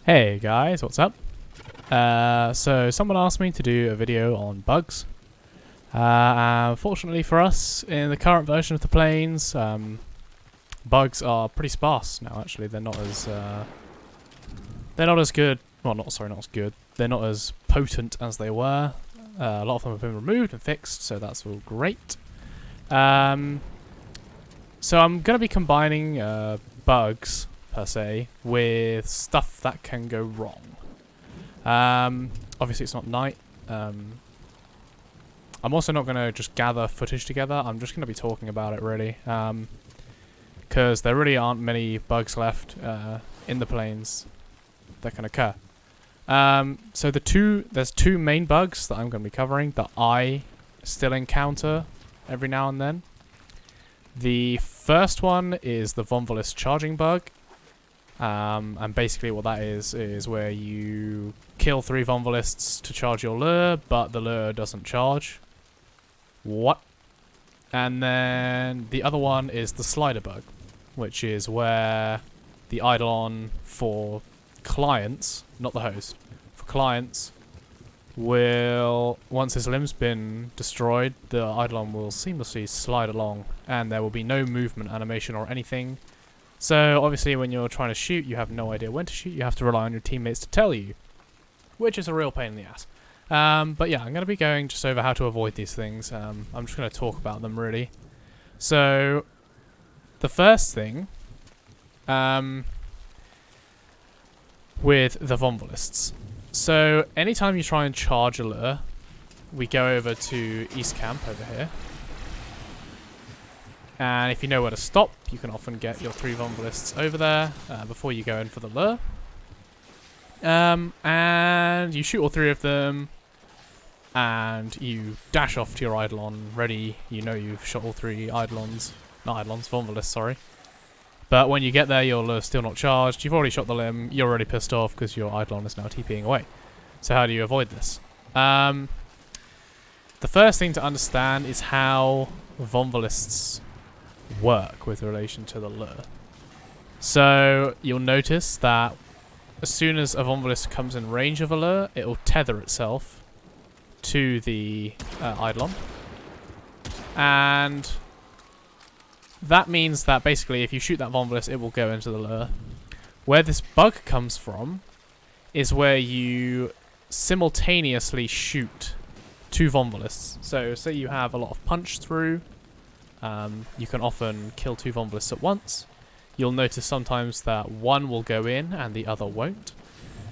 Hey guys, what's up? So someone asked me to do a video on bugs. Fortunately for us, in the current version of the planes, bugs are pretty sparse now. Actually, they're not as good. Well, not as good. They're not as potent as they were. A lot of them have been removed and fixed, so that's all great. So I'm gonna be combining bugs per se with stuff that can go wrong. Obviously it's not night. I'm also not going to just gather footage together. I'm just going to be talking about it really, because there really aren't many bugs left in the planes that can occur. So there's two main bugs that I'm going to be covering that I still encounter every now and then. The first one is the Vomvalyst charging bug. And basically what that is where you kill 3 Vomvalysts to charge your lure, but the lure doesn't charge. What? And then the other one is the slider bug, which is where the Eidolon for clients, not the host, for clients, will, once his limb's been destroyed, the Eidolon will seamlessly slide along, and there will be no movement animation or anything. So, obviously, when you're trying to shoot, you have no idea when to shoot. You have to rely on your teammates to tell you, which is a real pain in the ass. But yeah, I'm going to be going just over how to avoid these things. I'm just going to talk about them, really. So, the first thing, with the Vomvalysts. So, anytime you try and charge a lure, we go over to East Camp over here. And if you know where to stop, you can often get your 3 Vomvalysts over there before you go in for the lure. And you shoot all 3 of them, and you dash off to your Eidolon ready. You know you've shot all 3 Vomvalysts, sorry. But when you get there, your lure's still not charged. You've already shot the limb. You're already pissed off because your Eidolon is now TPing away. So how do you avoid this? The first thing to understand is how Vomvalysts work with relation to the lure. So you'll notice that as soon as a Vomvalyst comes in range of a lure, it will tether itself to the Eidolon, and that means that basically if you shoot that Vomvalyst, it will go into the lure. Where this bug comes from is where you simultaneously shoot 2 Vomvalysts. So say you have a lot of punch through. You can often kill 2 Vomvalysts at once. You'll notice sometimes that one will go in and the other won't.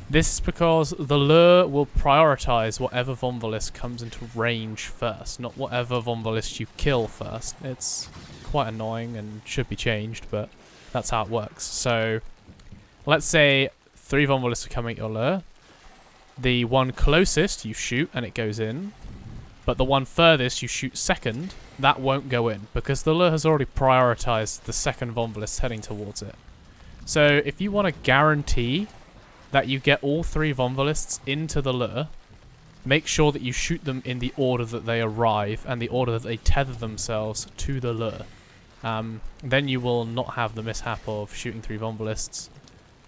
This is because the lure will prioritize whatever Vomvalyst comes into range first, not whatever Vomvalyst you kill first. It's quite annoying and should be changed, but that's how it works. So let's say 3 Vomvalysts are coming at your lure. The one closest you shoot and it goes in, but the one furthest you shoot second, that won't go in, because the lure has already prioritized the second Vomvalyst heading towards it. So if you want to guarantee that you get all 3 Vomvalysts into the lure, make sure that you shoot them in the order that they arrive and the order that they tether themselves to the lure. Then you will not have the mishap of shooting 3 Vomvalysts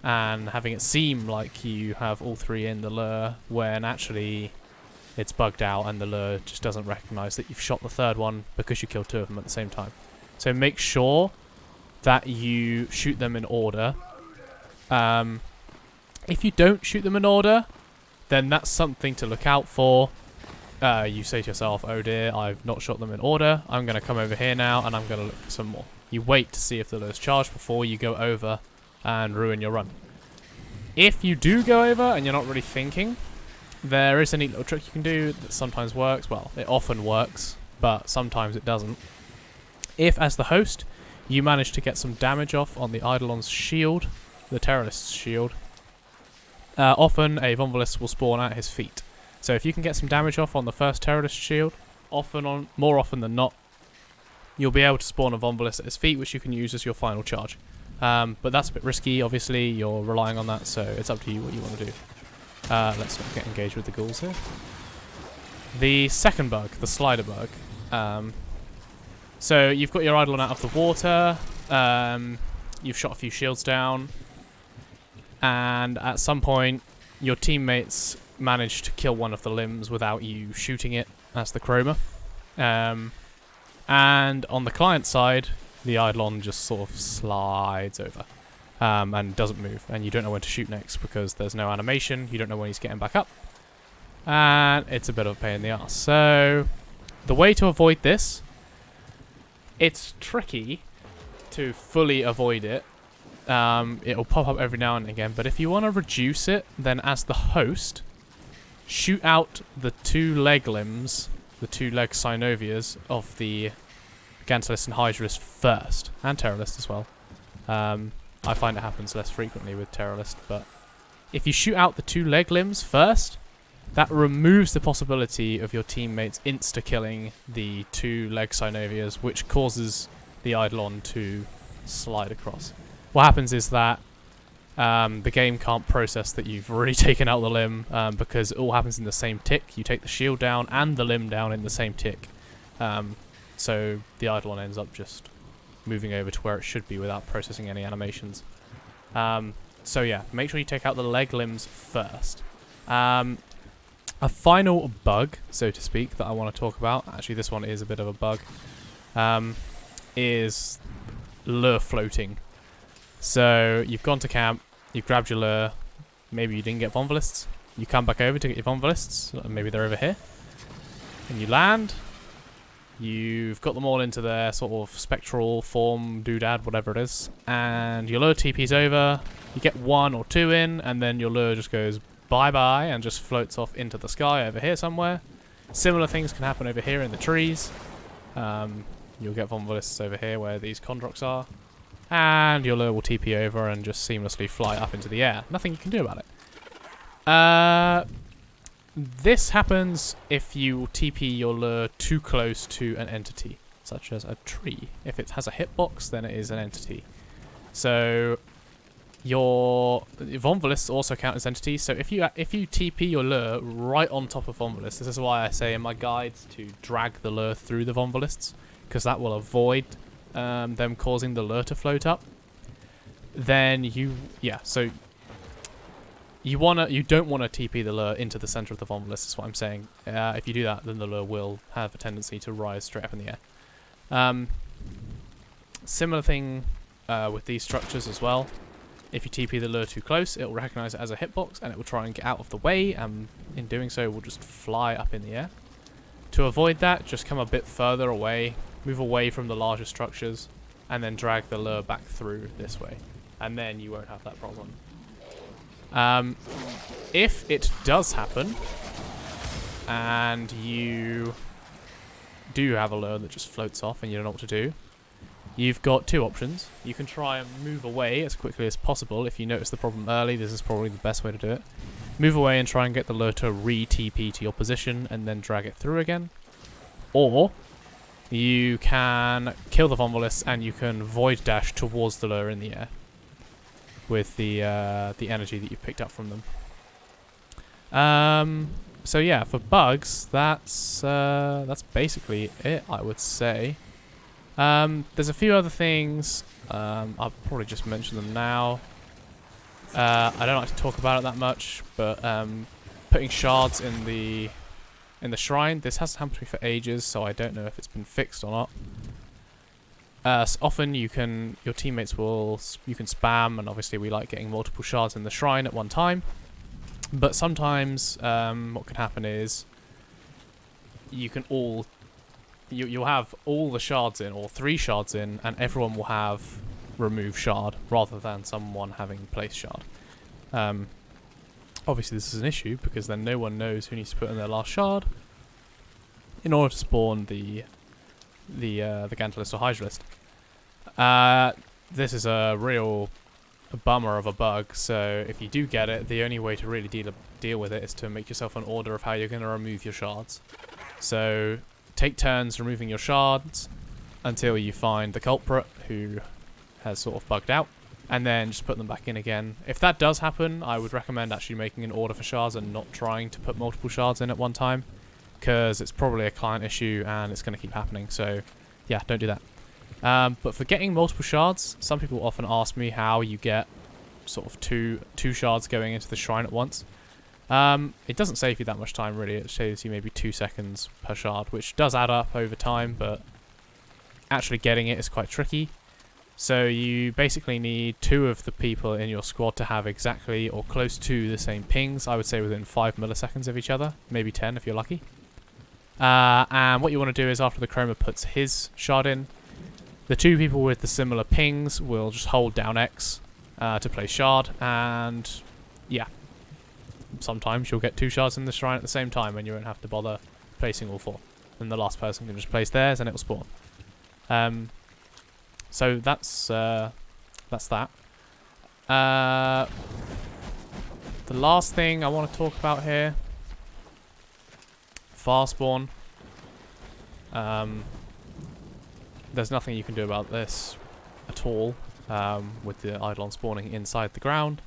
and having it seem like you have all 3 in the lure, when actually it's bugged out and the lure just doesn't recognize that you've shot the 3rd one because you killed 2 of them at the same time. So make sure that you shoot them in order. If you don't shoot them in order, then that's something to look out for. You say to yourself, oh dear, I've not shot them in order. I'm going to come over here now and I'm going to look for some more. You wait to see if the lure's charged before you go over and ruin your run. If you do go over and you're not really thinking, there is a neat little trick you can do that sometimes works. Well, it often works, but sometimes it doesn't. If, as the host, you manage to get some damage off on the Eidolon's shield, the terrorist's shield, often a Vomvalyst will spawn at his feet. So if you can get some damage off on the first terrorist shield, more often than not, you'll be able to spawn a Vomvalyst at his feet, which you can use as your final charge. But that's a bit risky, obviously. You're relying on that, so it's up to you what you want to do. Let's not get engaged with the ghouls here. The second bug, the slider bug. So you've got your Eidolon out of the water. You've shot a few shields down. and at some point your teammates manage to kill one of the limbs without you shooting it as the chroma. And on the client side, the Eidolon just sort of slides over and doesn't move, and you don't know when to shoot next because there's no animation, you don't know when he's getting back up, and it's a bit of a pain in the ass. So the way to avoid this, it's tricky to fully avoid it. It'll pop up every now and again, but if you want to reduce it, then as the host, shoot out the two leg limbs, the two leg synovias of the Vomvalyst and Hydralist first, and Terrorist as well. I find it happens less frequently with Terrorist, but if you shoot out the two leg limbs first, that removes the possibility of your teammates insta-killing the two leg synovias, which causes the Eidolon to slide across. What happens is that the game can't process that you've already taken out the limb because it all happens in the same tick. You take the shield down and the limb down in the same tick. So the Eidolon ends up just moving over to where it should be without processing any animations. So yeah, make sure you take out the leg limbs first. A final bug, so to speak, that I want to talk about, actually this one is a bit of a bug, is lure floating. So you've gone to camp, you've grabbed your lure, maybe you didn't get Vomvalysts, you come back over to get your Vomvalysts, maybe they're over here, and you land, you've got them all into their sort of spectral form, doodad, whatever it is, and your lure TP's over, you get one or two in, and then your lure just goes bye-bye and just floats off into the sky over here somewhere. Similar things can happen over here in the trees. You'll get Vomvalysts over here where these Condrox are, and your lure will TP over and just seamlessly fly up into the air. Nothing you can do about it. This happens if you TP your lure too close to an entity, such as a tree. If it has a hitbox, then it is an entity. So your Vomvalysts also count as entities. So if you TP your lure right on top of Vomvalysts, this is why I say in my guides to drag the lure through the Vomvalysts, because that will avoid them causing the lure to float up. Then you don't want to TP the lure into the center of the Vomvalyst, is what I'm saying. If you do that, then the lure will have a tendency to rise straight up in the air. Similar thing with these structures as well. If you TP the lure too close, it will recognize it as a hitbox and it will try and get out of the way, and in doing so, it will just fly up in the air. To avoid that, just come a bit further away, move away from the larger structures, and then drag the lure back through this way. And then you won't have that problem. If it does happen, and you do have a lure that just floats off and you don't know what to do, you've got two options. You can try and move away as quickly as possible. If you notice the problem early, this is probably the best way to do it. Move away and try and get the lure to re-TP to your position and then drag it through again. Or you can kill the Vomvalysts and you can void dash towards the lure in the air with the energy that you picked up from them. So yeah, for bugs, that's basically it, I would say. There's a few other things. I'll probably just mention them now. I don't like to talk about it that much, but putting shards in the shrine. This hasn't happened to me for ages, so I don't know if it's been fixed or not. So often your teammates you can spam, and obviously we like getting multiple shards in the shrine at one time. But sometimes what can happen is you'll have all the shards in, or 3 shards in, and everyone will have remove shard rather than someone having place shard. Obviously this is an issue because then no one knows who needs to put in their last shard in order to spawn the Vomvalyst or Hydralist. This is a real bummer of a bug, so if you do get it, the only way to really deal with it is to make yourself an order of how you're going to remove your shards. So take turns removing your shards until you find the culprit who has sort of bugged out, and then just put them back in again. If that does happen, I would recommend actually making an order for shards and not trying to put multiple shards in at one time, because it's probably a client issue and it's going to keep happening. So yeah, don't do that. But for getting multiple shards, some people often ask me how you get sort of two shards going into the shrine at once. It doesn't save you that much time really. It saves you maybe 2 seconds per shard, which does add up over time, but actually getting it is quite tricky. So you basically need 2 of the people in your squad to have exactly or close to the same pings. I would say within 5 milliseconds of each other, maybe 10 if you're lucky. And what you want to do is after the chroma puts his shard in, the 2 people with the similar pings will just hold down X to place shard, and yeah, sometimes you'll get 2 shards in the shrine at the same time and you won't have to bother placing all 4. Then the last person can just place theirs and it will spawn. So that's that. The last thing I want to talk about here, fast spawn. There's nothing you can do about this at all with the Eidolon spawning inside the ground.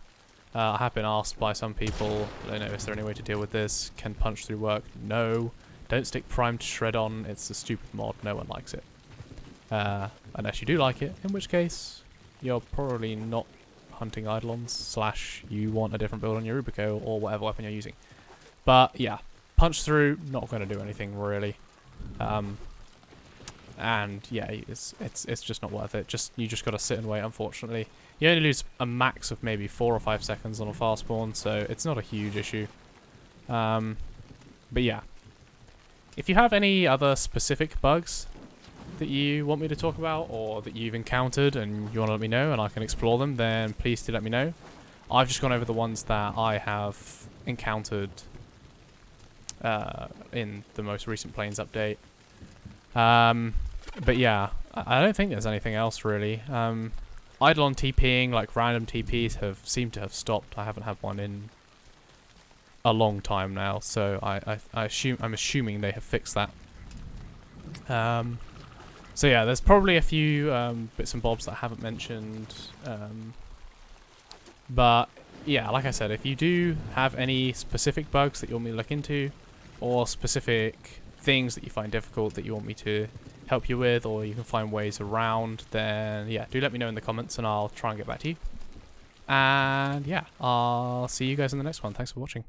I have been asked by some people, is there any way to deal with this? Can punch through work? No. Don't stick primed shred on. It's a stupid mod. No one likes it. Unless you do like it, in which case you're probably not hunting Eidolons, / you want a different build on your Rubico or whatever weapon you're using. But yeah, punch through, not going to do anything really. And yeah, it's just not worth it. You just got to sit and wait, unfortunately. You only lose a max of maybe 4 or 5 seconds on a fast spawn, so it's not a huge issue. But yeah, if you have any other specific bugs that you want me to talk about or that you've encountered and you want to let me know and I can explore them, then please do let me know. I've just gone over the ones that I have encountered in the most recent Plains update. But yeah, I don't think there's anything else really. Eidolon TPing, like random TPs, seem to have stopped. I haven't had one in a long time now, so I'm assuming they have fixed that. So yeah, there's probably a few bits and bobs that I haven't mentioned. But yeah, like I said, if you do have any specific bugs that you want me to look into, or specific things that you find difficult that you want me to help you with, or you can find ways around, then yeah, do let me know in the comments and I'll try and get back to you. And yeah, I'll see you guys in the next one. Thanks for watching.